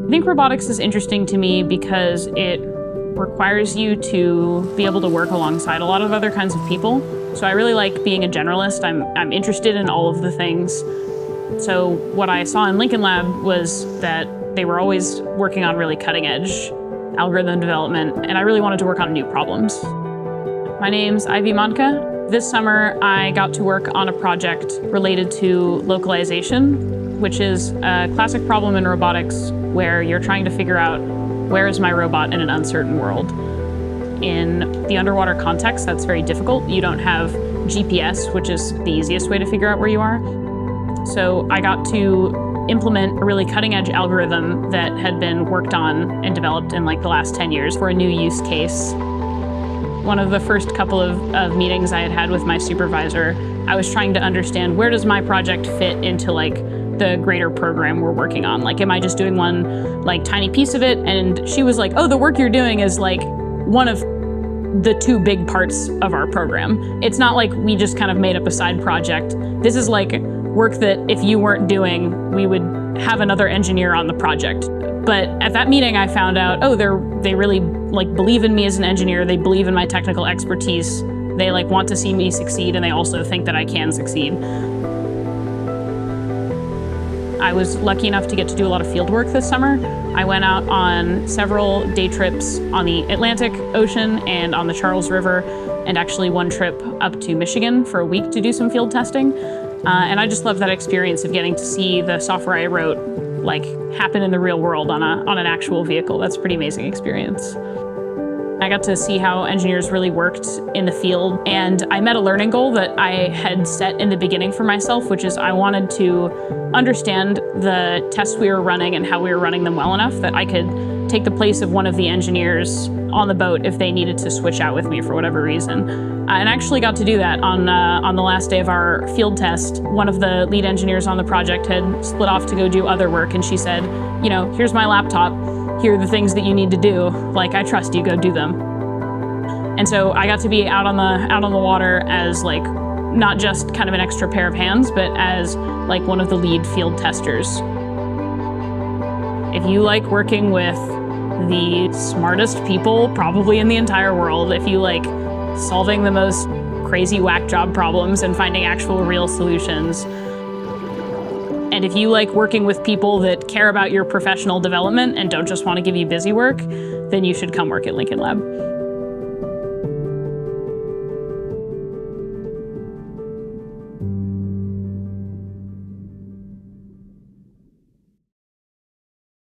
I think robotics is interesting to me because it requires you to be able to work alongside a lot of other kinds of people. So I really like being a generalist. I'm interested in all of the things. So what I saw in Lincoln Lab was that they were always working on really cutting edge algorithm development, and I really wanted to work on new problems. My name's Mahncke. This summer I got to work on a project related to localization, which is a classic problem in robotics where you're trying to figure out where is my robot in an uncertain world. In the underwater context, that's very difficult. You don't have GPS, which is the easiest way to figure out where you are. So I got to implement a really cutting-edge algorithm that had been worked on and developed in like the last 10 years for a new use case. One of the first couple of meetings I had with my supervisor, I was trying to understand where does my project fit into like the greater program we're working on. Like, am I just doing one like tiny piece of it? And she was like, oh, the work you're doing is like one of the two big parts of our program. It's not like we just kind of made up a side project. This is like work that if you weren't doing, we would have another engineer on the project. But at that meeting, I found out, oh, they really like believe in me as an engineer. They believe in my technical expertise. They like want to see me succeed, and they also think that I can succeed. I was lucky enough to get to do a lot of field work this summer. I went out on several day trips on the Atlantic Ocean and on the Charles River, and actually one trip up to Michigan for a week to do some field testing. And I just love that experience of getting to see the software I wrote like happen in the real world on an actual vehicle. That's a pretty amazing experience. I got to see how engineers really worked in the field, and I met a learning goal that I had set in the beginning for myself, which is I wanted to understand the tests we were running and how we were running them well enough that I could take the place of one of the engineers on the boat if they needed to switch out with me for whatever reason. And I actually got to do that on the last day of our field test. One of the lead engineers on the project had split off to go do other work, and she said, you know, here's my laptop. Here are the things that you need to do. Like, I trust you, go do them. And so I got to be out on the water as like not just kind of an extra pair of hands, but as like one of the lead field testers. If you like working with the smartest people probably in the entire world, if you like solving the most crazy whack job problems and finding actual real solutions, and if you like working with people that care about your professional development and don't just want to give you busy work, then you should come work at Lincoln Lab.